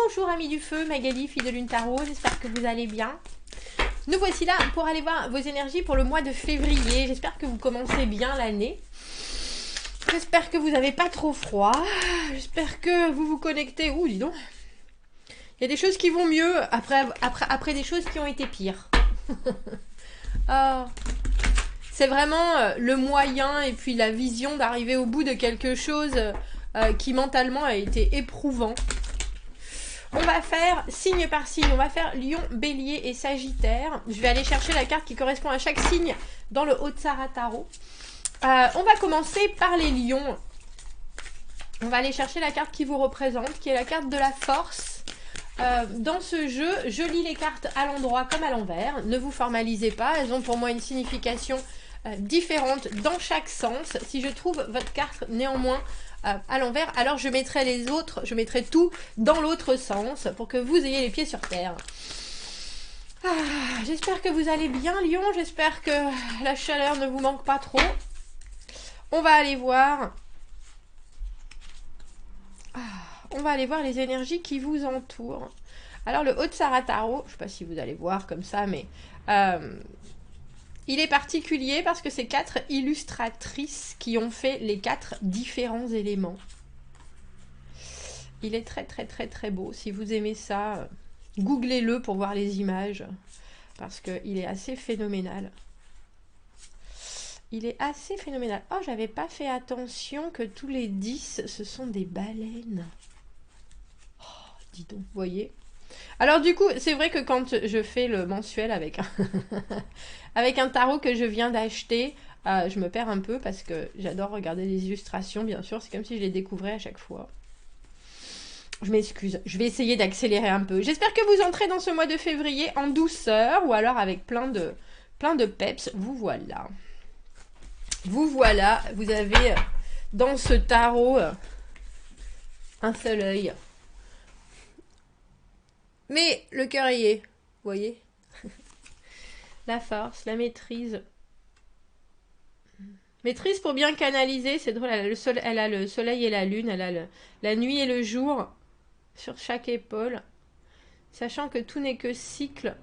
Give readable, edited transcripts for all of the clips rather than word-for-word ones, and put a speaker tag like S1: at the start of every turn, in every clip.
S1: Bonjour amis du feu, Magali, fille de Lune Tarot, j'espère que vous allez bien. Nous voici là pour aller voir vos énergies pour le mois de février. J'espère que vous commencez bien l'année. J'espère que vous n'avez pas trop froid. J'espère que vous vous connectez. Ouh, dis donc. Il y a des choses qui vont mieux après des choses qui ont été pires. C'est vraiment le moyen et puis la vision d'arriver au bout de quelque chose qui mentalement a été éprouvant. On va faire signe par signe, on va faire Lion, Bélier et Sagittaire. Je vais aller chercher la carte qui correspond à chaque signe dans le Haut-Tsara Tarot. On va commencer par les lions. On va aller chercher la carte qui vous représente, qui est la carte de la force. Dans ce jeu, je lis les cartes à l'endroit comme à l'envers. Ne vous formalisez pas, elles ont pour moi une signification différente dans chaque sens. Si je trouve votre carte néanmoins à l'envers, alors je mettrai les autres, je mettrai tout dans l'autre sens pour que vous ayez les pieds sur terre. J'espère que vous allez bien, Lion. J'espère que la chaleur ne vous manque pas trop. On va aller voir. On va aller voir les énergies qui vous entourent. Alors le Haut-Tsara Tarot, je ne sais pas si vous allez voir comme ça, mais il est particulier parce que c'est 4 illustratrices qui ont fait les 4 différents éléments. Il est très très très très beau. Si vous aimez ça, googlez-le pour voir les images parce qu'il est assez phénoménal. Il est assez phénoménal. Oh, j'avais pas fait attention que tous les 10, ce sont des baleines. Oh, dis donc, vous voyez. Alors du coup, c'est vrai que quand je fais le mensuel avec avec un tarot que je viens d'acheter, je me perds un peu parce que j'adore regarder les illustrations, bien sûr. C'est comme si je les découvrais à chaque fois. Je m'excuse, je vais essayer d'accélérer un peu. J'espère que vous entrez dans ce mois de février en douceur ou alors avec plein de peps. Vous voilà. Vous voilà, vous avez dans ce tarot un seul œil. Mais le cœur y est, vous voyez. La force, la maîtrise. Maîtrise pour bien canaliser, c'est drôle, elle a le soleil et la lune, elle a la nuit et le jour sur chaque épaule. Sachant que tout n'est que cycle,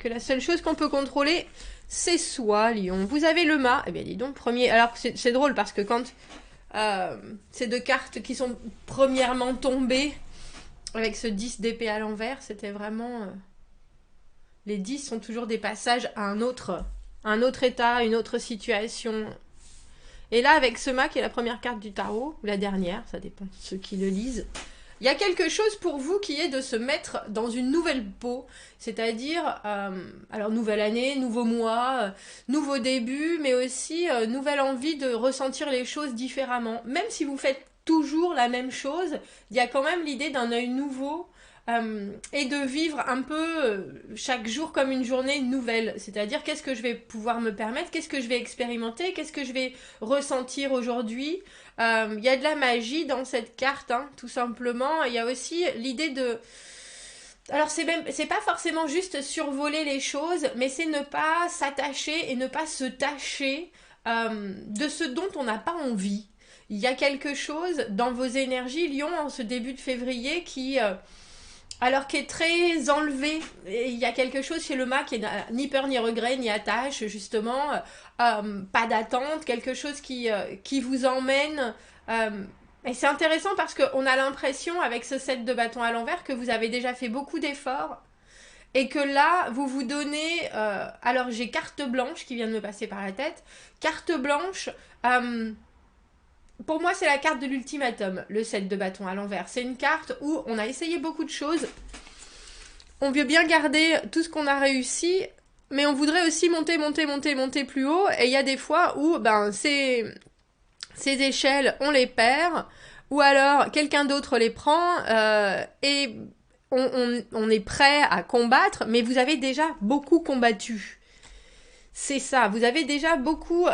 S1: que la seule chose qu'on peut contrôler, c'est soi, Lion. Vous avez le mât. Eh bien, dis donc, premier. Alors, c'est drôle parce que quand ces deux cartes qui sont premièrement tombées, avec ce 10 d'épée à l'envers, c'était vraiment... les 10 sont toujours des passages à un autre état, une autre situation. Et là, avec ce mât, qui est la première carte du tarot, ou la dernière, ça dépend de ceux qui le lisent, il y a quelque chose pour vous qui est de se mettre dans une nouvelle peau, c'est-à-dire, alors nouvelle année, nouveau mois, nouveau début, mais aussi nouvelle envie de ressentir les choses différemment. Même si vous faites toujours la même chose, il y a quand même l'idée d'un œil nouveau et de vivre un peu chaque jour comme une journée nouvelle. C'est-à-dire, qu'est-ce que je vais pouvoir me permettre, qu'est-ce que je vais expérimenter, qu'est-ce que je vais ressentir aujourd'hui. Il y a de la magie dans cette carte, hein, tout simplement. Il y a aussi l'idée de... Alors, c'est pas forcément juste survoler les choses, mais c'est ne pas s'attacher et ne pas se tâcher de ce dont on n'a pas envie. Il y a quelque chose dans vos énergies, Lion, en ce début de février qui est très enlevé. Et il y a quelque chose chez le mât qui est ni peur, ni regret, ni attache, justement. Pas d'attente, quelque chose qui vous emmène. Et c'est intéressant parce qu'on a l'impression, avec ce 7 de bâton à l'envers, que vous avez déjà fait beaucoup d'efforts. Et que là, vous vous donnez... alors, j'ai carte blanche qui vient de me passer par la tête. Carte blanche... pour moi, c'est la carte de l'ultimatum, le 7 de bâton à l'envers. C'est une carte où on a essayé beaucoup de choses. On veut bien garder tout ce qu'on a réussi, mais on voudrait aussi monter plus haut. Et il y a des fois où ces échelles, on les perd, ou alors quelqu'un d'autre les prend, et on est prêt à combattre, mais vous avez déjà beaucoup combattu. C'est ça, vous avez déjà beaucoup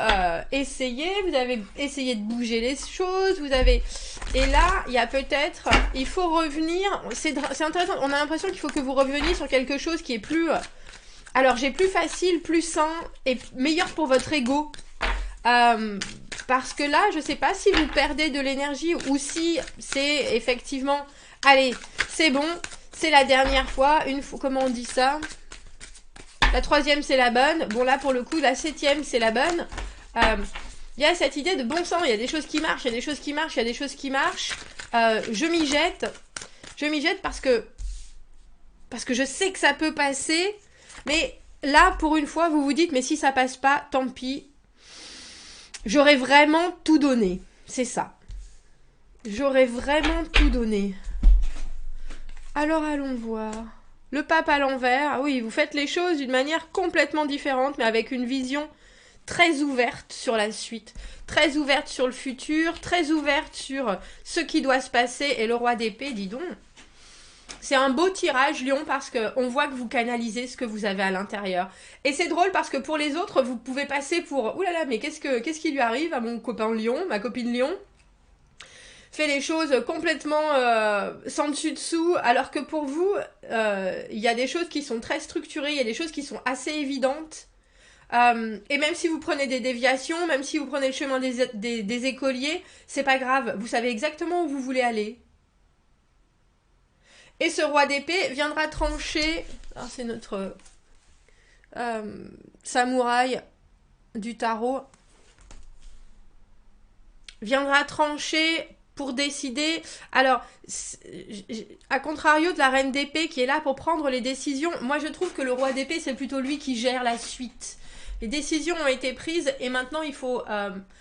S1: essayé, vous avez essayé de bouger les choses, et là, il y a peut-être, il faut revenir, c'est intéressant, on a l'impression qu'il faut que vous reveniez sur quelque chose qui est plus, alors j'ai plus facile, plus sain, et meilleur pour votre ego, parce que là, je sais pas si vous perdez de l'énergie, ou si c'est effectivement Allez, c'est bon. C'est la dernière fois. Une fois, comment on dit ça? La troisième, c'est la bonne. Bon, là, pour le coup, la septième, c'est la bonne. Il y a cette idée de bon sang. Il y a des choses qui marchent, il y a des choses qui marchent, il y a des choses qui marchent. Je m'y jette. Je m'y jette parce que je sais que ça peut passer. Mais là, pour une fois, vous vous dites, mais si ça passe pas, tant pis. J'aurais vraiment tout donné. C'est ça. J'aurais vraiment tout donné. Alors, allons voir. Le pape à l'envers. Ah oui, vous faites les choses d'une manière complètement différente, mais avec une vision très ouverte sur la suite, très ouverte sur le futur, très ouverte sur ce qui doit se passer. Et le roi d'épée, dis donc, c'est un beau tirage, Lion, parce qu'on voit que vous canalisez ce que vous avez à l'intérieur. Et c'est drôle parce que pour les autres, vous pouvez passer pour « Ouh là là, mais qu'est-ce qui lui arrive à mon copain Lion, ma copine Lion ?» Fait les choses complètement sans dessus-dessous, alors que pour vous, il y a des choses qui sont très structurées, il y a des choses qui sont assez évidentes. Et même si vous prenez des déviations, même si vous prenez le chemin des écoliers, c'est pas grave, vous savez exactement où vous voulez aller. Et ce roi d'épée viendra trancher, c'est notre samouraï du tarot, viendra trancher pour décider. Alors, à contrario de la reine d'épée qui est là pour prendre les décisions, moi je trouve que le roi d'épée c'est plutôt lui qui gère la suite. Les décisions ont été prises et maintenant il faut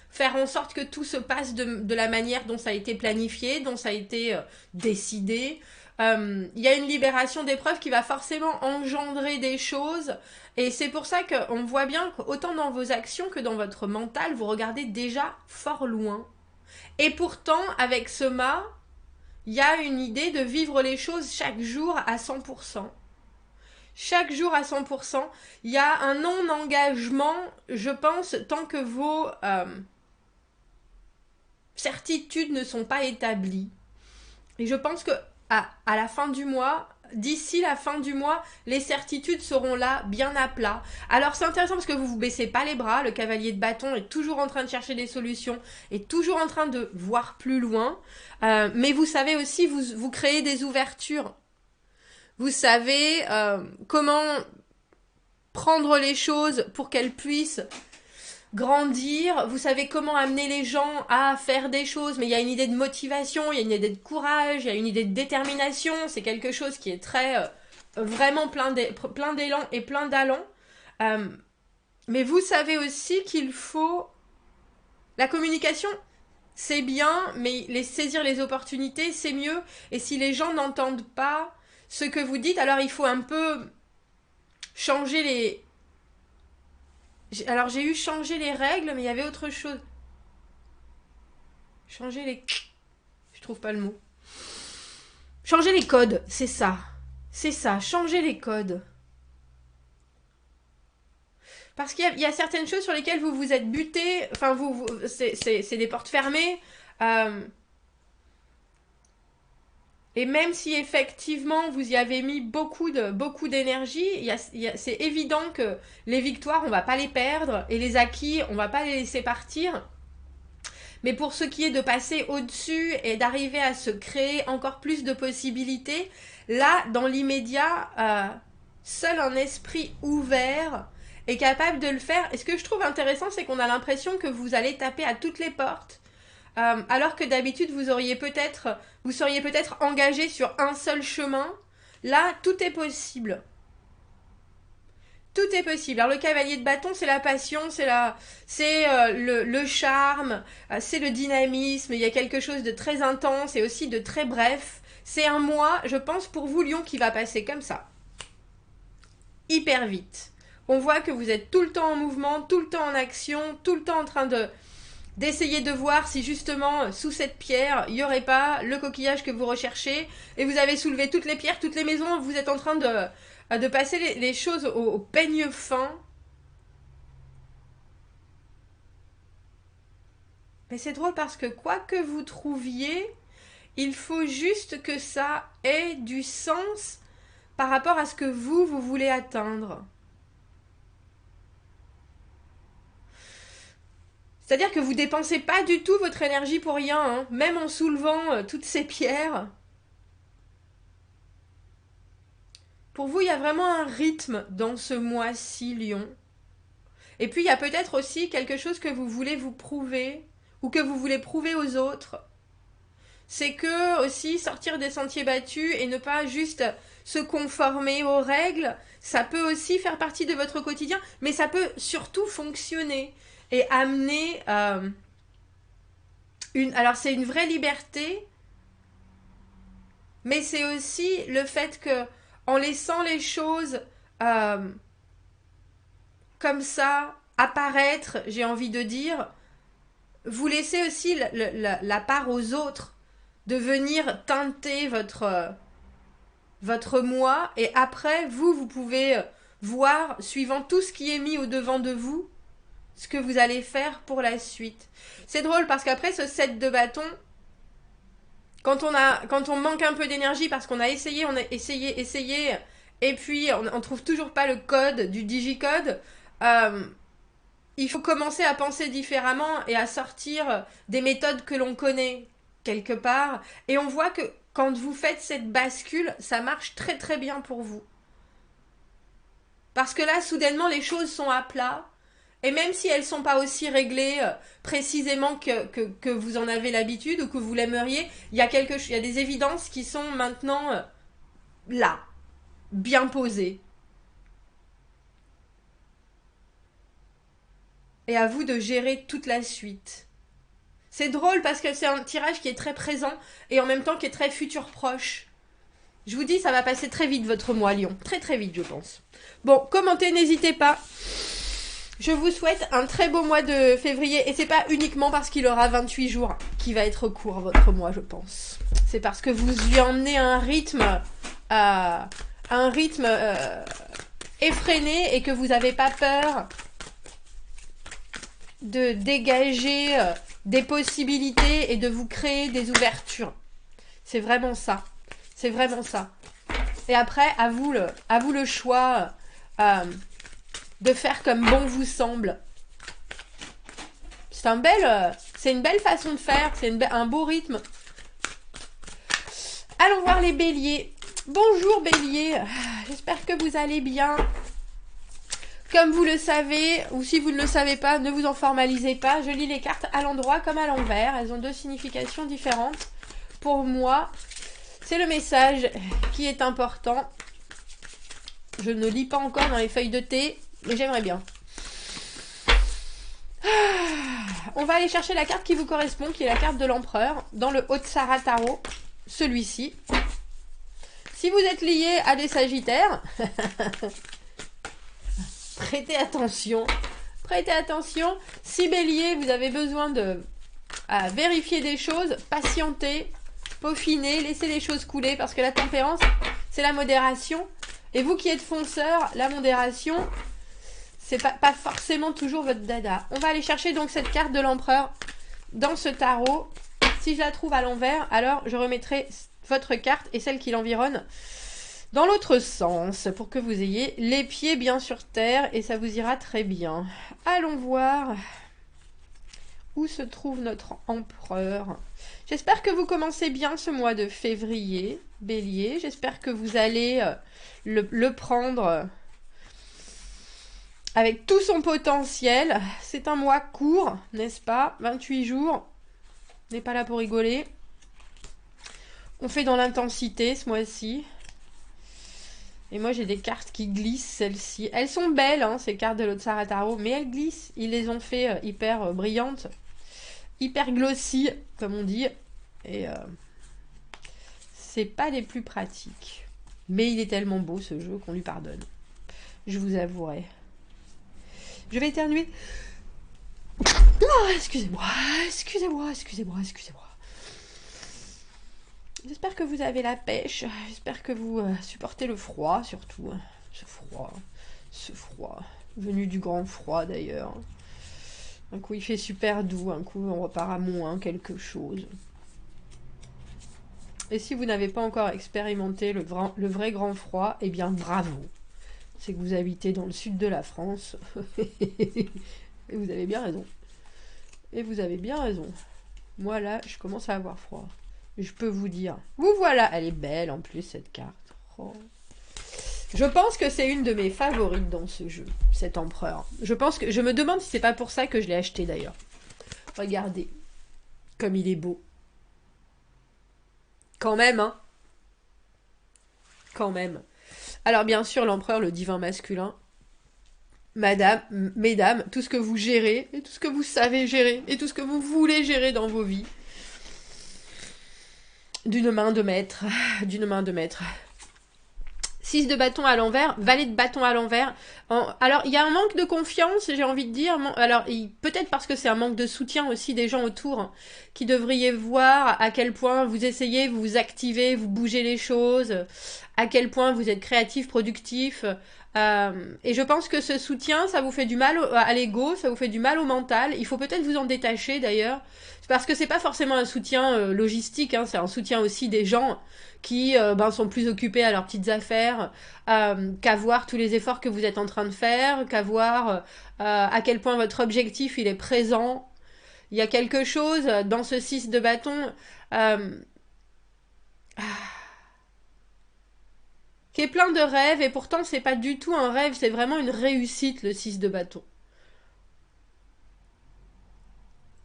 S1: faire en sorte que tout se passe de la manière dont ça a été planifié, dont ça a été décidé. Il y a une libération d'épreuves qui va forcément engendrer des choses et c'est pour ça qu'on voit bien qu'autant dans vos actions que dans votre mental, vous regardez déjà fort loin. Et pourtant, avec ce mât, il y a une idée de vivre les choses chaque jour à 100%. Chaque jour à 100%. Il y a un non-engagement, je pense, tant que vos certitudes ne sont pas établies. Et je pense que à la fin du mois, d'ici la fin du mois, les certitudes seront là, bien à plat. Alors c'est intéressant parce que vous vous baissez pas les bras, le cavalier de bâton est toujours en train de chercher des solutions, est toujours en train de voir plus loin, mais vous savez aussi, vous créez des ouvertures. Vous savez comment prendre les choses pour qu'elles puissent grandir, vous savez comment amener les gens à faire des choses, mais il y a une idée de motivation, il y a une idée de courage, il y a une idée de détermination, c'est quelque chose qui est très, vraiment plein d'élan et plein d'allant. Mais vous savez aussi qu'il faut... La communication, c'est bien, mais saisir les opportunités, c'est mieux. Et si les gens n'entendent pas ce que vous dites, alors il faut un peu changer les... Alors j'ai eu changer les règles, mais il y avait autre chose. Changer les... Je trouve pas le mot. Changer les codes, c'est ça. C'est ça, changer les codes. Parce qu'il y a certaines choses sur lesquelles vous vous êtes buté. Enfin, c'est des portes fermées. Et même si effectivement vous y avez mis beaucoup d'énergie, c'est évident que les victoires, on va pas les perdre. Et les acquis, on va pas les laisser partir. Mais pour ce qui est de passer au-dessus et d'arriver à se créer encore plus de possibilités, là, dans l'immédiat, seul un esprit ouvert est capable de le faire. Et ce que je trouve intéressant, c'est qu'on a l'impression que vous allez taper à toutes les portes. Alors que d'habitude, vous seriez peut-être engagé sur un seul chemin. Là, tout est possible. Tout est possible. Alors le cavalier de bâton, c'est la passion, c'est le charme, c'est le dynamisme. Il y a quelque chose de très intense et aussi de très bref. C'est un mois, je pense, pour vous, Lion, qui va passer comme ça. Hyper vite. On voit que vous êtes tout le temps en mouvement, tout le temps en action, tout le temps en train d'essayer de voir si justement sous cette pierre il n'y aurait pas le coquillage que vous recherchez, et vous avez soulevé toutes les pierres, toutes les maisons, vous êtes en train de passer les choses au peigne fin. Mais c'est drôle parce que quoi que vous trouviez, il faut juste que ça ait du sens par rapport à ce que vous voulez atteindre. C'est-à-dire que vous dépensez pas du tout votre énergie pour rien, hein. Même en soulevant toutes ces pierres. Pour vous, il y a vraiment un rythme dans ce mois-ci, Lion. Et puis, il y a peut-être aussi quelque chose que vous voulez vous prouver ou que vous voulez prouver aux autres. C'est que aussi sortir des sentiers battus et ne pas juste se conformer aux règles, ça peut aussi faire partie de votre quotidien, mais ça peut surtout fonctionner et amener alors c'est une vraie liberté, mais c'est aussi le fait que en laissant les choses comme ça apparaître, j'ai envie de dire, vous laissez aussi la part aux autres de venir teinter votre moi, et après, vous pouvez voir, suivant tout ce qui est mis au devant de vous, ce que vous allez faire pour la suite. C'est drôle parce qu'après ce 7 de bâton, quand on manque un peu d'énergie parce qu'on a essayé, et puis on trouve toujours pas le code du digicode, il faut commencer à penser différemment et à sortir des méthodes que l'on connaît quelque part. Et on voit que quand vous faites cette bascule, ça marche très très bien pour vous. Parce que là, soudainement, les choses sont à plat. Et même si elles ne sont pas aussi réglées précisément que vous en avez l'habitude ou que vous l'aimeriez, il y a des évidences qui sont maintenant là, bien posées. Et à vous de gérer toute la suite. C'est drôle parce que c'est un tirage qui est très présent et en même temps qui est très futur proche. Je vous dis, ça va passer très vite votre mois, Lion. Très très vite, je pense. Bon, commentez, n'hésitez pas. Je vous souhaite un très beau mois de février. Et c'est pas uniquement parce qu'il aura 28 jours qui va être court votre mois, je pense. C'est parce que vous lui emmenez un rythme effréné et que vous n'avez pas peur de dégager des possibilités et de vous créer des ouvertures. C'est vraiment ça. C'est vraiment ça. Et après, à vous le choix de faire comme bon vous semble. C'est une belle façon de faire. C'est un beau rythme. Allons voir les béliers. Bonjour bélier. J'espère que vous allez bien. Comme vous le savez, ou si vous ne le savez pas, ne vous en formalisez pas. Je lis les cartes à l'endroit comme à l'envers. Elles ont deux significations différentes. Pour moi, c'est le message qui est important. Je ne lis pas encore dans les feuilles de thé, mais j'aimerais bien. On va aller chercher la carte qui vous correspond, qui est la carte de l'empereur, dans le Haut-Tsara Tarot, celui-ci. Si vous êtes lié à des sagittaires, prêtez attention. Prêtez attention. Si bélier, vous avez besoin de vérifier des choses, patientez, peaufiner, laissez les choses couler, parce que la tempérance, c'est la modération. Et vous qui êtes fonceur, la modération, c'est pas forcément toujours votre dada. On va aller chercher donc cette carte de l'empereur dans ce tarot. Si je la trouve à l'envers, alors je remettrai votre carte et celle qui l'environne dans l'autre sens, pour que vous ayez les pieds bien sur terre, et ça vous ira très bien. Allons voir où se trouve notre empereur. J'espère que vous commencez bien ce mois de février, bélier. J'espère que vous allez le prendre avec tout son potentiel. C'est un mois court, n'est-ce pas? 28 jours. On n'est pas là pour rigoler. On fait dans l'intensité ce mois-ci. Et moi, j'ai des cartes qui glissent, celles-ci. Elles sont belles, hein, ces cartes de l'Haut-Tsara Tarot, mais elles glissent. Ils les ont fait hyper brillantes, hyper glossy, comme on dit. Et c'est pas les plus pratiques. Mais il est tellement beau, ce jeu, qu'on lui pardonne. Je vous avouerai. Je vais éternuer. Oh, excusez-moi. J'espère que vous avez la pêche. J'espère que vous supportez le froid, surtout. Ce froid. Venu du grand froid, d'ailleurs. Un coup, il fait super doux. Un coup, on repart à moins quelque chose. Et si vous n'avez pas encore expérimenté le vrai grand froid, eh bien, bravo. C'est que vous habitez dans le sud de la France. Et vous avez bien raison. Moi, là, je commence à avoir froid. Je peux vous dire. Vous voilà. Elle est belle, en plus, cette carte. Oh. Je pense que c'est une de mes favorites dans ce jeu, cet empereur. Je me demande si c'est pas pour ça que je l'ai acheté d'ailleurs. Regardez, comme il est beau. Quand même, hein. Quand même. Alors bien sûr, l'empereur, le divin masculin. Madame, mesdames, tout ce que vous gérez, et tout ce que vous savez gérer, et tout ce que vous voulez gérer dans vos vies. D'une main de maître, d'une main de maître. 6 de bâton à l'envers, valet de bâton à l'envers. Alors, il y a un manque de confiance, j'ai envie de dire. Alors, peut-être parce que c'est un manque de soutien aussi des gens autour, hein, qui devriez voir à quel point vous essayez, vous vous activez, vous bougez les choses, à quel point vous êtes créatif, productif. Et je pense que ce soutien, ça vous fait du mal à l'ego, ça vous fait du mal au mental. Il faut peut-être vous en détacher d'ailleurs. Parce que c'est pas forcément un soutien logistique, hein, c'est un soutien aussi des gens qui sont plus occupés à leurs petites affaires, qu'à voir tous les efforts que vous êtes en train de faire, qu'à voir à quel point votre objectif il est présent. Il y a quelque chose dans ce 6 de bâton qui est plein de rêves, et pourtant c'est pas du tout un rêve, c'est vraiment une réussite, le 6 de bâton.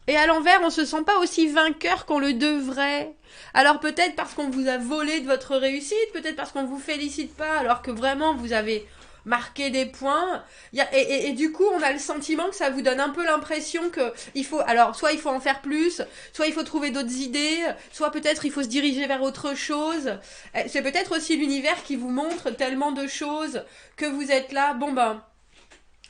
S1: Et à l'envers, on se sent pas aussi vainqueur qu'on le devrait. Alors peut-être parce qu'on vous a volé de votre réussite, peut-être parce qu'on vous félicite pas, alors que vraiment vous avez marqué des points. Et du coup, on a le sentiment que ça vous donne un peu l'impression que il faut, alors soit il faut en faire plus, soit il faut trouver d'autres idées, soit peut-être il faut se diriger vers autre chose. C'est peut-être aussi l'univers qui vous montre tellement de choses que vous êtes là. Bon ben,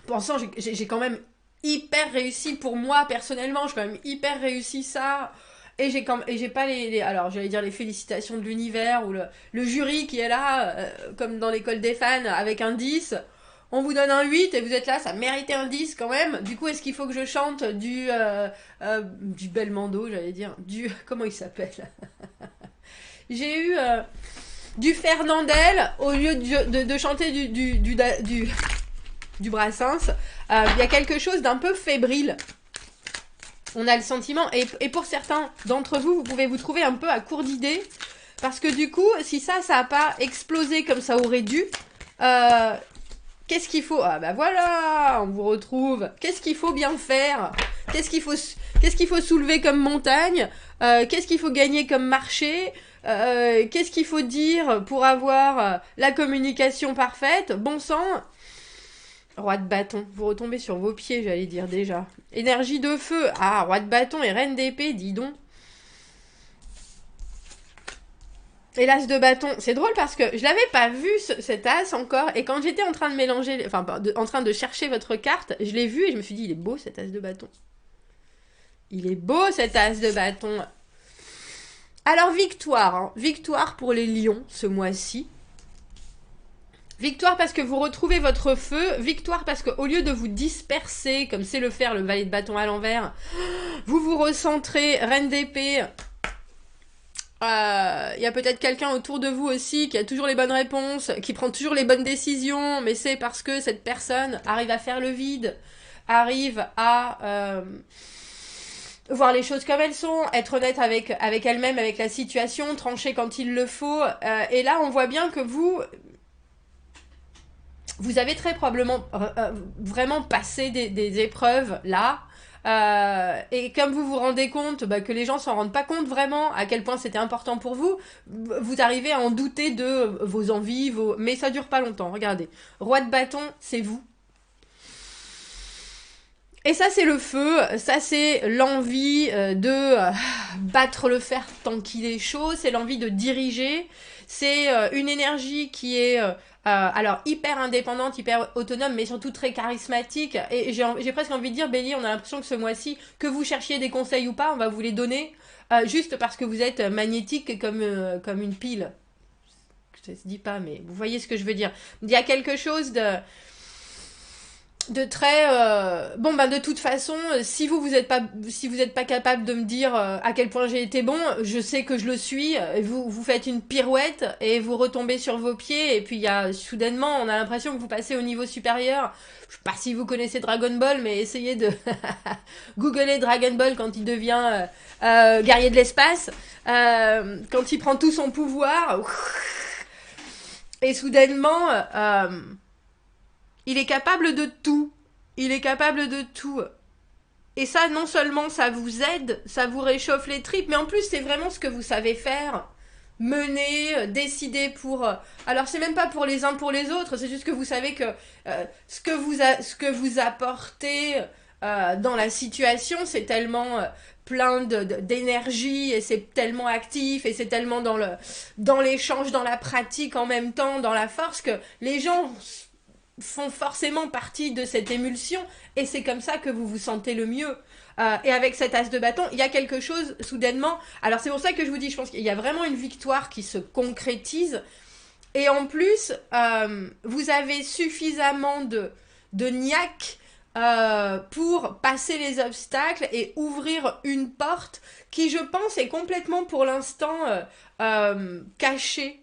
S1: pensant, j'ai quand même hyper réussi pour moi personnellement, j'ai quand même hyper réussi ça. Et j'ai pas alors j'allais dire les félicitations de l'univers ou le jury qui est là, comme dans l'école des fans, avec un 10. On vous donne un 8 et vous êtes là, ça méritait un 10 quand même. Du coup, est-ce qu'il faut que je chante du Belmondo, j'allais dire, comment il s'appelle? J'ai eu du Fernandel au lieu de chanter du Brassens. Il y a quelque chose d'un peu fébrile. On a le sentiment, et pour certains d'entre vous, vous pouvez vous trouver un peu à court d'idées, parce que du coup, si ça n'a pas explosé comme ça aurait dû, qu'est-ce qu'il faut? Ah bah voilà, on vous retrouve. Qu'est-ce qu'il faut bien faire? Qu'est-ce qu'il faut soulever comme montagne? Qu'est-ce qu'il faut gagner comme marché? Qu'est-ce qu'il faut dire pour avoir la communication parfaite? Bon sang. Roi de bâton, vous retombez sur vos pieds, j'allais dire déjà. Énergie de feu, ah, roi de bâton et reine d'épée, dis donc. Et l'as de bâton, c'est drôle parce que je l'avais pas vu cet as encore, et quand j'étais en train de mélanger, en train de chercher votre carte, je l'ai vu et je me suis dit, il est beau cet as de bâton. Il est beau cet as de bâton. Alors victoire, hein. Victoire pour les lions ce mois-ci. Victoire parce que vous retrouvez votre feu. Victoire parce qu'au lieu de vous disperser, comme c'est le faire le valet de bâton à l'envers, vous vous recentrez, reine d'épée. Y a peut-être quelqu'un autour de vous aussi qui a toujours les bonnes réponses, qui prend toujours les bonnes décisions, mais c'est parce que cette personne arrive à faire le vide, arrive à voir les choses comme elles sont, être honnête avec elle-même, avec la situation, trancher quand il le faut. Et là, on voit bien que vous avez très probablement vraiment passé des épreuves là. Et comme vous vous rendez compte que les gens s'en rendent pas compte vraiment à quel point c'était important pour vous, vous arrivez à en douter de vos envies, mais ça dure pas longtemps. Regardez, roi de bâton, c'est vous. Et ça c'est le feu, ça c'est l'envie de battre le fer tant qu'il est chaud, c'est l'envie de diriger, c'est une énergie qui est alors hyper indépendante, hyper autonome, mais surtout très charismatique. Et j'ai presque envie de dire, Bélier, on a l'impression que ce mois-ci, que vous cherchiez des conseils ou pas, on va vous les donner, juste parce que vous êtes magnétique comme une pile. Ça se dit pas, mais vous voyez ce que je veux dire. Il y a quelque chose de très de toute façon, si vous êtes pas capable de me dire à quel point j'ai été bon, je sais que je le suis. Vous faites une pirouette et vous retombez sur vos pieds, et puis il y a soudainement, on a l'impression que vous passez au niveau supérieur. Je sais pas si vous connaissez Dragon Ball, mais essayez de googler Dragon Ball quand il devient guerrier de l'espace, quand il prend tout son pouvoir. Et soudainement, il est capable de tout. Il est capable de tout. Et ça, non seulement ça vous aide, ça vous réchauffe les tripes, mais en plus, c'est vraiment ce que vous savez faire. Mener, décider pour... alors, c'est même pas pour les uns pour les autres, c'est juste que vous savez que ce que vous apportez dans la situation, c'est tellement plein d'énergie, et c'est tellement actif, et c'est tellement dans l'échange, dans la pratique en même temps, dans la force, que les gens font forcément partie de cette émulsion, et c'est comme ça que vous vous sentez le mieux. Et avec cet as de bâton, il y a quelque chose soudainement. Alors c'est pour ça que je vous dis, je pense qu'il y a vraiment une victoire qui se concrétise. Et en plus, vous avez suffisamment de niaque pour passer les obstacles et ouvrir une porte qui, je pense, est complètement pour l'instant cachée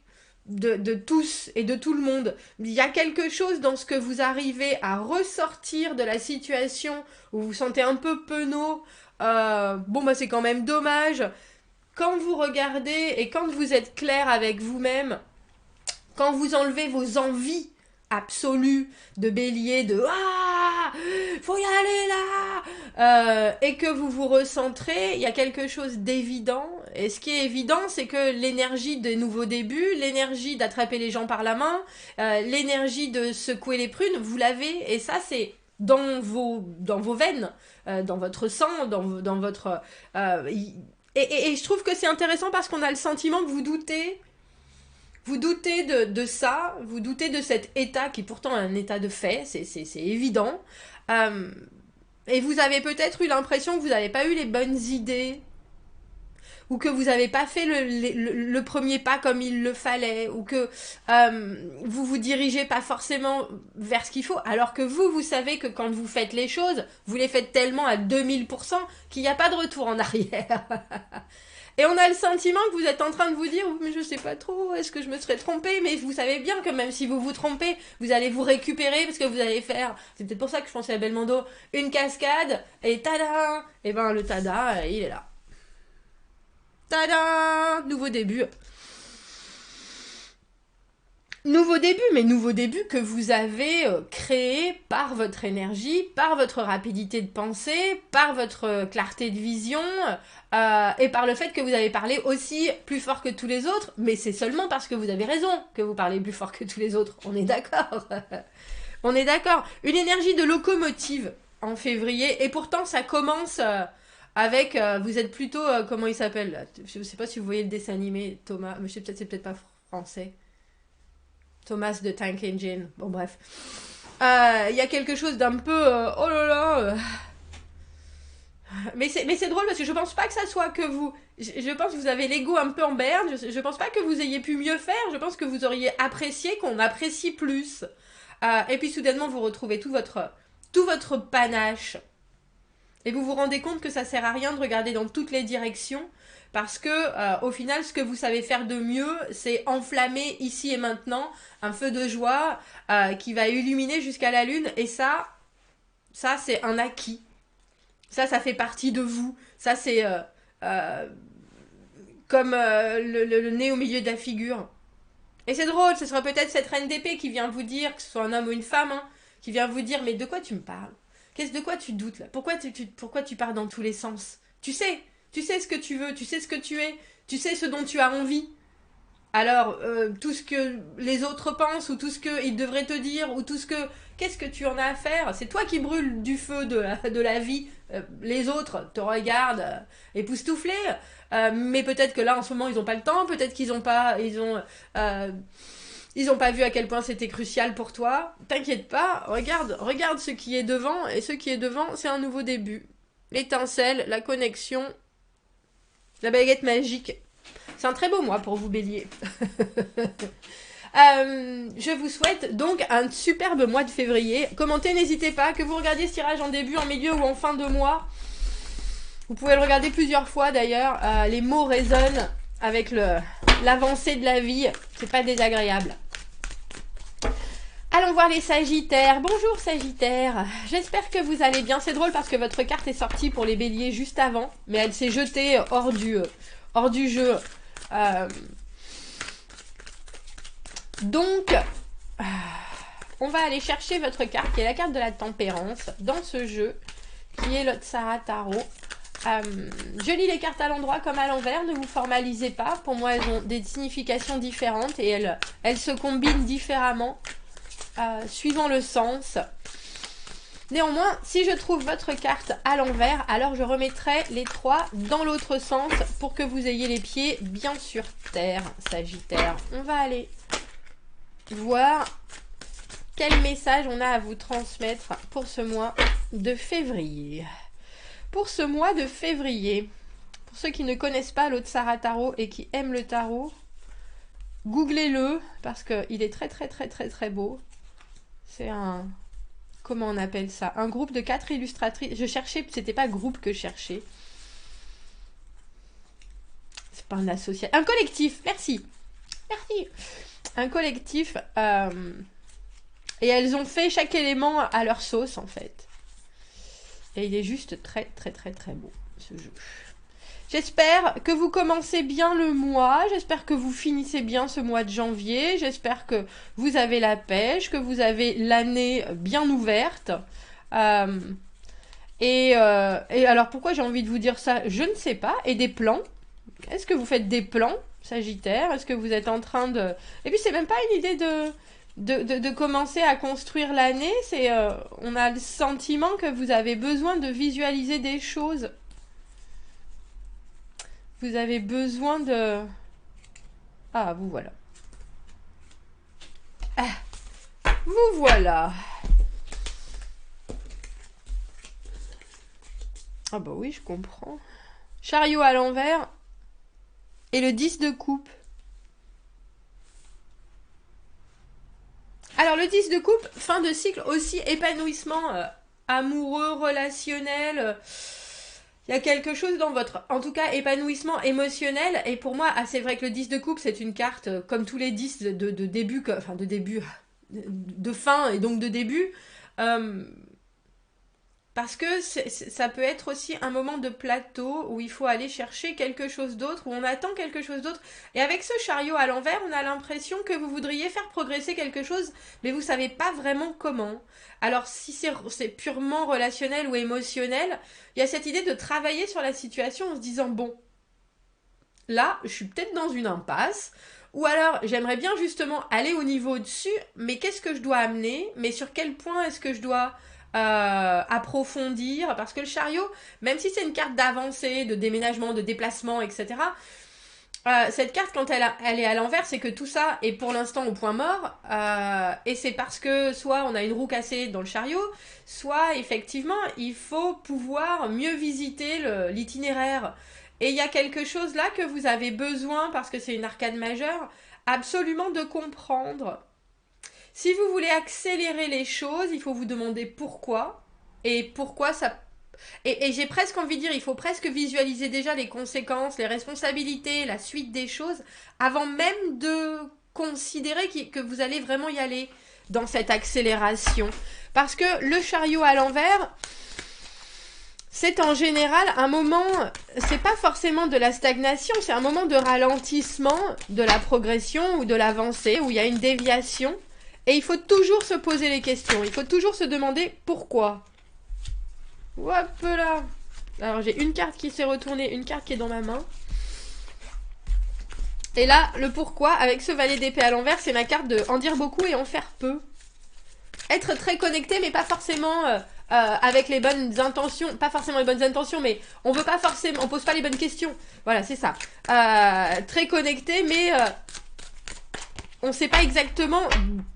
S1: de tous et de tout le monde. Il y a quelque chose dans ce que vous arrivez à ressortir de la situation où vous vous sentez un peu penaud. Bon, bah c'est quand même dommage. Quand vous regardez et quand vous êtes clair avec vous-même, quand vous enlevez vos envies absolues de bélier, de ah, faut y aller là, et que vous vous recentrez, il y a quelque chose d'évident. Et ce qui est évident, c'est que l'énergie des nouveaux débuts, l'énergie d'attraper les gens par la main, l'énergie de secouer les prunes, vous l'avez, et ça c'est dans vos veines, dans votre sang, dans votre... et je trouve que c'est intéressant parce qu'on a le sentiment que vous doutez de ça, vous doutez de cet état qui est pourtant un état de fait, c'est évident. Et vous avez peut-être eu l'impression que vous n'avez pas eu les bonnes idées, ou que vous n'avez pas fait le premier pas comme il le fallait, ou que vous vous dirigez pas forcément vers ce qu'il faut, alors que vous savez que quand vous faites les choses, vous les faites tellement à 2000% qu'il n'y a pas de retour en arrière. Et on a le sentiment que vous êtes en train de vous dire, mais je sais pas trop, est-ce que je me serais trompée? Mais vous savez bien que même si vous vous trompez, vous allez vous récupérer parce que vous allez faire, c'est peut-être pour ça que je pensais à Belmondo, une cascade, et tada! Et ben le tada, il est là. Tada! Nouveau début. Nouveau début, mais nouveau début que vous avez créé par votre énergie, par votre rapidité de pensée, par votre clarté de vision, et par le fait que vous avez parlé aussi plus fort que tous les autres, mais c'est seulement parce que vous avez raison que vous parlez plus fort que tous les autres, on est d'accord. On est d'accord. Une énergie de locomotive en février, et pourtant ça commence avec, vous êtes plutôt, comment il s'appelle là, je sais pas si vous voyez le dessin animé, Thomas, mais je sais peut-être, c'est peut-être pas français. Thomas de Tank Engine. Bon, bref. Il y a quelque chose d'un peu... oh là là... Mais c'est drôle parce que je pense pas que ça soit que vous... Je pense que vous avez l'ego un peu en berne. Je pense pas que vous ayez pu mieux faire. Je pense que vous auriez apprécié qu'on apprécie plus. Et puis soudainement, vous retrouvez tout votre panache. Et vous vous rendez compte que ça sert à rien de regarder dans toutes les directions. Parce que au final, ce que vous savez faire de mieux, c'est enflammer ici et maintenant un feu de joie qui va illuminer jusqu'à la lune. Et ça c'est un acquis. Ça fait partie de vous. Ça, c'est comme le nez au milieu de la figure. Et c'est drôle, ce sera peut-être cette reine d'épée qui vient vous dire, que ce soit un homme ou une femme, hein, qui vient vous dire, mais de quoi tu me parles? De quoi tu doutes là? Pourquoi tu pars dans tous les sens? Tu sais ce que tu veux, tu sais ce que tu es, tu sais ce dont tu as envie. Alors, tout ce que les autres pensent, ou tout ce qu'ils devraient te dire, ou tout ce que... Qu'est-ce que tu en as à faire? C'est toi qui brûles du feu de la vie. Les autres te regardent époustouflés. Mais peut-être que là, en ce moment, ils n'ont pas le temps. Peut-être qu'ils n'ont pas... Ils ont pas vu à quel point c'était crucial pour toi. T'inquiète pas, regarde ce qui est devant. Et ce qui est devant, c'est un nouveau début. L'étincelle, la connexion, la baguette magique. C'est un très beau mois pour vous, Bélier. Je vous souhaite donc un superbe mois de février. Commentez, n'hésitez pas. Que vous regardiez ce tirage en début, en milieu ou en fin de mois. Vous pouvez le regarder plusieurs fois d'ailleurs. Les mots résonnent avec l'avancée de la vie. C'est pas désagréable. Allons voir les Sagittaires. Bonjour Sagittaire. J'espère que vous allez bien. C'est drôle parce que votre carte est sortie pour les Béliers juste avant. Mais elle s'est jetée hors du jeu. Donc, on va aller chercher votre carte, qui est la carte de la tempérance, dans ce jeu, qui est le Tsara Tarot. Je lis les cartes à l'endroit comme à l'envers, ne vous formalisez pas. Pour moi, elles ont des significations différentes et elles se combinent différemment, suivant le sens. Néanmoins, si je trouve votre carte à l'envers, alors je remettrai les 3 dans l'autre sens pour que vous ayez les pieds bien sur terre, Sagittaire. On va aller voir quel message on a à vous transmettre pour ce mois de février. Pour ce mois de février, pour ceux qui ne connaissent pas le Tsara Tarot et qui aiment le tarot, googlez-le parce qu'il est très très très très très beau. C'est un... Comment on appelle ça? Un groupe de 4 illustratrices. Je cherchais, c'était pas groupe que je cherchais. C'est pas un associé. Un collectif, merci. Merci. Un collectif. Et elles ont fait chaque élément à leur sauce, en fait. Et il est juste très, très, très, très beau, ce jeu. J'espère que vous commencez bien le mois, j'espère que vous finissez bien ce mois de janvier, j'espère que vous avez la pêche, que vous avez l'année bien ouverte. Et alors pourquoi j'ai envie de vous dire ça? Je ne sais pas. Et des plans? Est-ce que vous faites des plans, Sagittaire? Est-ce que vous êtes en train de... Et puis c'est même pas une idée de commencer à construire l'année, c'est on a le sentiment que vous avez besoin de visualiser des choses. Vous avez besoin de... Ah, vous voilà. Ah, vous voilà. Ah bah oui, je comprends. Chariot à l'envers. Et le 10 de coupe. Alors le 10 de coupe, fin de cycle aussi, épanouissement amoureux, relationnel... Il y a quelque chose dans votre, en tout cas, épanouissement émotionnel. Et pour moi, c'est vrai que le 10 de coupe, c'est une carte, comme tous les 10 de début, enfin de début, de fin et donc de début. Parce que ça peut être aussi un moment de plateau où il faut aller chercher quelque chose d'autre, où on attend quelque chose d'autre. Et avec ce chariot à l'envers, on a l'impression que vous voudriez faire progresser quelque chose, mais vous ne savez pas vraiment comment. Alors si c'est purement relationnel ou émotionnel, il y a cette idée de travailler sur la situation en se disant, bon, là, je suis peut-être dans une impasse, ou alors j'aimerais bien justement aller au niveau au-dessus, mais qu'est-ce que je dois amener? Mais sur quel point est-ce que je dois... approfondir, parce que le chariot, même si c'est une carte d'avancée, de déménagement, de déplacement, etc., cette carte, quand elle est à l'envers, c'est que tout ça est pour l'instant au point mort, et c'est parce que soit on a une roue cassée dans le chariot, soit effectivement il faut pouvoir mieux visiter l'itinéraire. Et il y a quelque chose là que vous avez besoin, parce que c'est une arcane majeure, absolument de comprendre. Si vous voulez accélérer les choses, il faut vous demander pourquoi. Et pourquoi ça... Et j'ai presque envie de dire, il faut presque visualiser déjà les conséquences, les responsabilités, la suite des choses, avant même de considérer que vous allez vraiment y aller dans cette accélération. Parce que le chariot à l'envers, c'est en général un moment, c'est pas forcément de la stagnation, c'est un moment de ralentissement de la progression ou de l'avancée, où il y a une déviation. Et il faut toujours se poser les questions. Il faut toujours se demander pourquoi. Hop là. Alors j'ai une carte qui s'est retournée, une carte qui est dans ma main. Et là, le pourquoi, avec ce valet d'épée à l'envers, c'est ma carte de en dire beaucoup et en faire peu. Être très connecté, mais pas forcément avec les bonnes intentions. Pas forcément les bonnes intentions, mais on veut pas forcément, on pose pas les bonnes questions. Voilà, c'est ça. Très connecté, mais... on ne sait pas exactement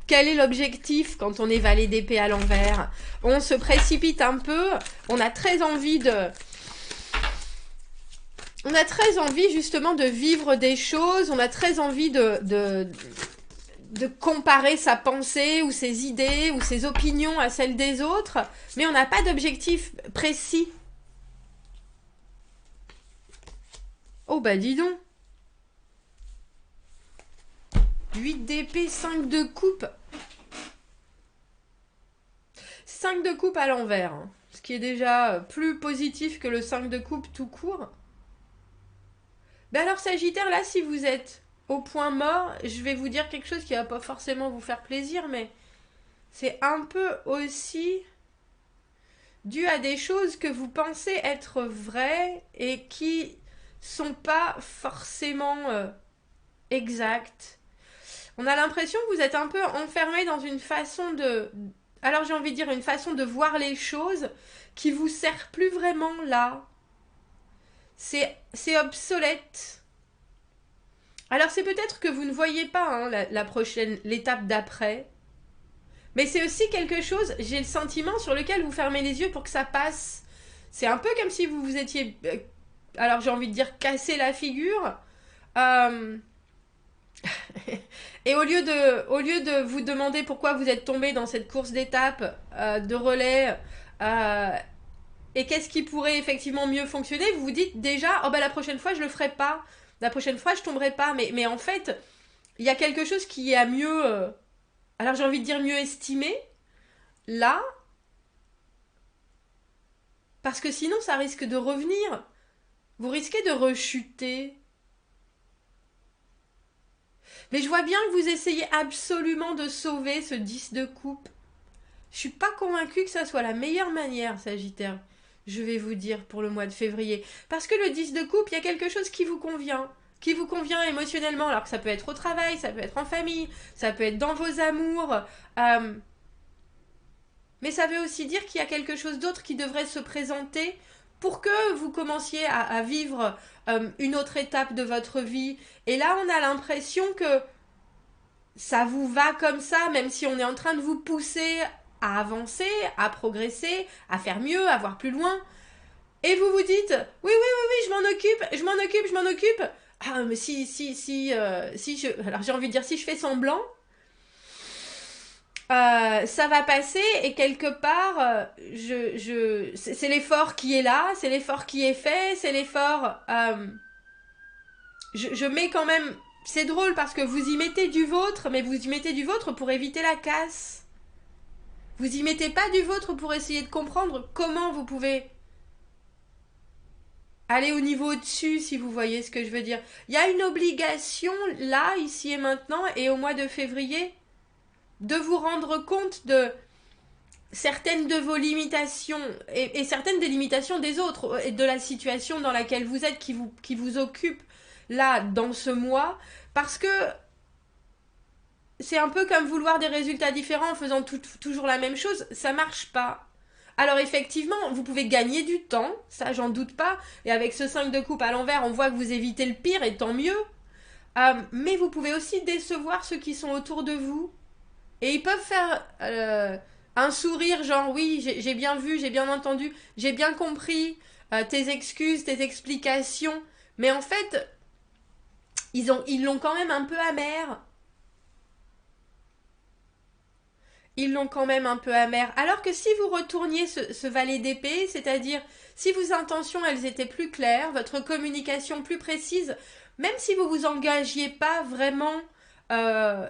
S1: quel est l'objectif quand on est valet d'épée à l'envers. On se précipite un peu. On a très envie justement de vivre des choses. On a très envie de comparer sa pensée ou ses idées ou ses opinions à celles des autres. Mais on n'a pas d'objectif précis. Oh bah dis donc. 8 d'épée, 5 de coupe. 5 de coupe à l'envers. Hein. Ce qui est déjà plus positif que le 5 de coupe tout court. Ben alors Sagittaire, là, si vous êtes au point mort, je vais vous dire quelque chose qui va pas forcément vous faire plaisir, mais c'est un peu aussi dû à des choses que vous pensez être vraies et qui sont pas forcément exactes. On a l'impression que vous êtes un peu enfermé dans une façon de... Alors j'ai envie de dire une façon de voir les choses qui vous sert plus vraiment là. C'est obsolète. Alors c'est peut-être que vous ne voyez pas hein, la prochaine, l'étape d'après. Mais c'est aussi quelque chose, j'ai le sentiment, sur lequel vous fermez les yeux pour que ça passe. C'est un peu comme si vous vous étiez, alors j'ai envie de dire, cassé la figure. Euh, et au lieu de vous demander pourquoi vous êtes tombé dans cette course d'étapes, de relais, euh, et qu'est-ce qui pourrait effectivement mieux fonctionner, vous vous dites déjà, oh bah la prochaine fois je le ferai pas, la prochaine fois je tomberai pas. Mais en fait, il y a quelque chose qui est à mieux, alors j'ai envie de dire mieux estimé, là, parce que sinon ça risque de revenir. Vous risquez de rechuter. Mais je vois bien que vous essayez absolument de sauver ce 10 de coupe. Je suis pas convaincue que ça soit la meilleure manière, Sagittaire. Je vais vous dire pour le mois de février. Parce que le 10 de coupe, il y a quelque chose qui vous convient. Qui vous convient émotionnellement. Alors que ça peut être au travail, ça peut être en famille, ça peut être dans vos amours. Euh, mais ça veut aussi dire qu'il y a quelque chose d'autre qui devrait se présenter pour que vous commenciez à vivre une autre étape de votre vie. Et là, on a l'impression que ça vous va comme ça, même si on est en train de vous pousser à avancer, à progresser, à faire mieux, à voir plus loin. Et vous vous dites, oui, oui, oui, oui, je m'en occupe, je m'en occupe, je m'en occupe. Ah, mais si je, alors j'ai envie de dire, si je fais semblant, ça va passer et quelque part, c'est l'effort qui est là, c'est l'effort qui est fait, c'est l'effort. Je mets quand même. C'est drôle parce que vous y mettez du vôtre, mais vous y mettez du vôtre pour éviter la casse. Vous y mettez pas du vôtre pour essayer de comprendre comment vous pouvez aller au niveau au-dessus, si vous voyez ce que je veux dire. Il y a une obligation là, ici et maintenant, et au mois de février, de vous rendre compte de certaines de vos limitations et certaines des limitations des autres et de la situation dans laquelle vous êtes qui vous occupe là dans ce mois parce que c'est un peu comme vouloir des résultats différents en faisant toujours la même chose, ça marche pas. Alors effectivement, vous pouvez gagner du temps, ça j'en doute pas, et avec ce 5 de coupe à l'envers, on voit que vous évitez le pire et tant mieux. Mais vous pouvez aussi décevoir ceux qui sont autour de vous. Et ils peuvent faire un sourire genre oui, j'ai bien vu, j'ai bien entendu, j'ai bien compris tes excuses, tes explications. Mais en fait, ils l'ont quand même un peu amer. Ils l'ont quand même un peu amer. Alors que si vous retourniez ce valet d'épée, c'est-à-dire si vos intentions elles étaient plus claires, votre communication plus précise, même si vous vous engagiez pas vraiment, euh,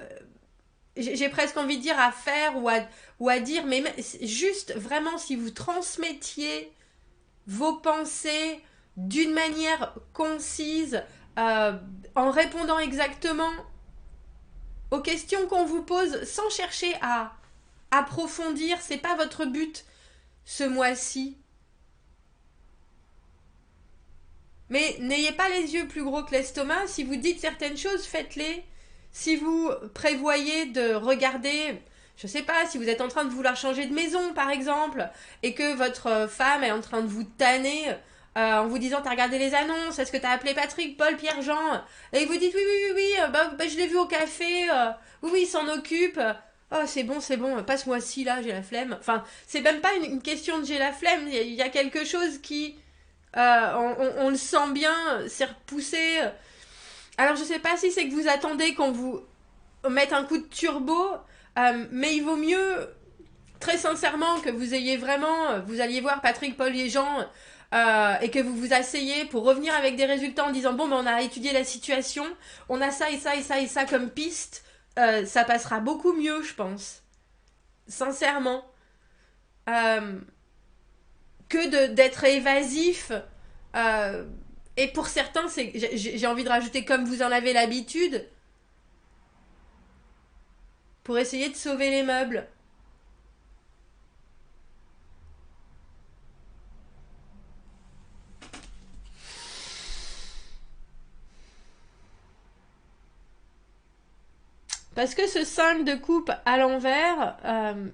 S1: j'ai presque envie de dire à faire ou à dire, mais juste vraiment si vous transmettiez vos pensées d'une manière concise, euh, en répondant exactement aux questions qu'on vous pose sans chercher à approfondir, c'est pas votre but ce mois-ci. Mais n'ayez pas les yeux plus gros que l'estomac. Si vous dites certaines choses, faites-les. Si vous prévoyez de regarder, je sais pas, si vous êtes en train de vouloir changer de maison, par exemple, et que votre femme est en train de vous tanner en vous disant t'as regardé les annonces, est-ce que t'as appelé Patrick, Paul, Pierre, Jean, et vous dites oui, oui, oui, oui, je l'ai vu au café, oui, oui, il s'en occupe. Oh, c'est bon, pas ce mois-ci là, j'ai la flemme. Enfin, c'est même pas une question de j'ai la flemme, il y a quelque chose qui on le sent bien, c'est repoussé. Alors je sais pas si c'est que vous attendez qu'on vous mette un coup de turbo, mais il vaut mieux, très sincèrement, que vous ayez vraiment, vous alliez voir Patrick, Paul et Jean, et que vous vous asseyez pour revenir avec des résultats en disant bon ben on a étudié la situation, on a ça et ça et ça et ça comme piste, ça passera beaucoup mieux je pense, sincèrement. Euh, que d'être évasif. Euh, Et pour certains, j'ai envie de rajouter comme vous en avez l'habitude, pour essayer de sauver les meubles. Parce que ce 5 de coupe à l'envers,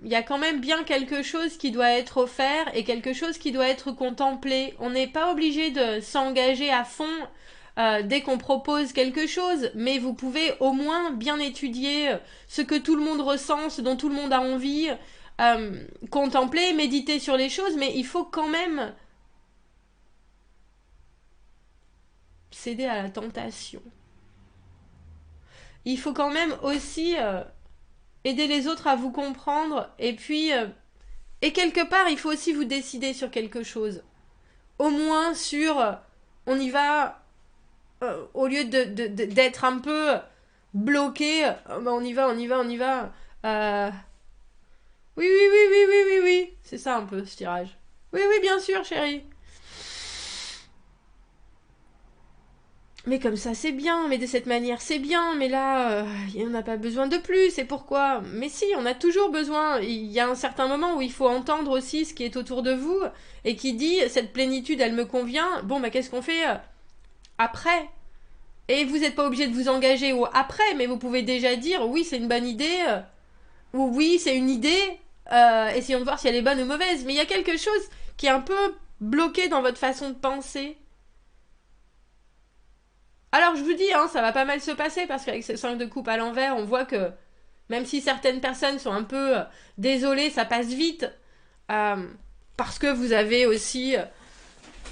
S1: il y a quand même bien quelque chose qui doit être offert et quelque chose qui doit être contemplé. On n'est pas obligé de s'engager à fond dès qu'on propose quelque chose, mais vous pouvez au moins bien étudier ce que tout le monde ressent, ce dont tout le monde a envie, contempler, méditer sur les choses, mais il faut quand même céder à la tentation. Il faut quand même aussi aider les autres à vous comprendre et puis et quelque part il faut aussi vous décider sur quelque chose, au moins sur on y va, au lieu d'être un peu bloqué, ben on y va, on y va, on y va. Oui, oui, oui, oui, oui, oui, oui, c'est ça un peu ce tirage. Oui, oui, bien sûr, chérie. Mais comme ça, c'est bien, mais de cette manière, c'est bien, mais là, on n'a pas besoin de plus, et pourquoi? Mais si, on a toujours besoin. Il y a un certain moment où il faut entendre aussi ce qui est autour de vous, et qui dit, cette plénitude, elle me convient, bon, bah qu'est-ce qu'on fait après? Et vous n'êtes pas obligé de vous engager au après, mais vous pouvez déjà dire, oui, c'est une bonne idée, ou oui, c'est une idée, essayons de voir si elle est bonne ou mauvaise. Mais il y a quelque chose qui est un peu bloqué dans votre façon de penser. Alors je vous dis, hein, ça va pas mal se passer parce qu'avec ces 5 de coupe à l'envers, on voit que même si certaines personnes sont un peu désolées, ça passe vite. euh, Parce que vous avez aussi,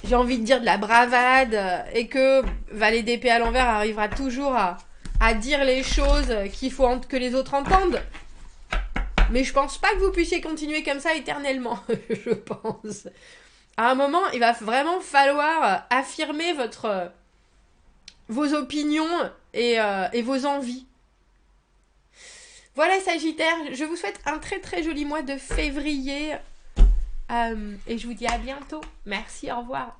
S1: j'ai envie de dire, de la bravade et que Valet d'épée à l'envers arrivera toujours à dire les choses qu'il faut que les autres entendent. Mais je pense pas que vous puissiez continuer comme ça éternellement, je pense. À un moment, il va vraiment falloir affirmer vos opinions et vos envies. Voilà Sagittaire, je vous souhaite un très très joli mois de février et je vous dis à bientôt. Merci, au revoir.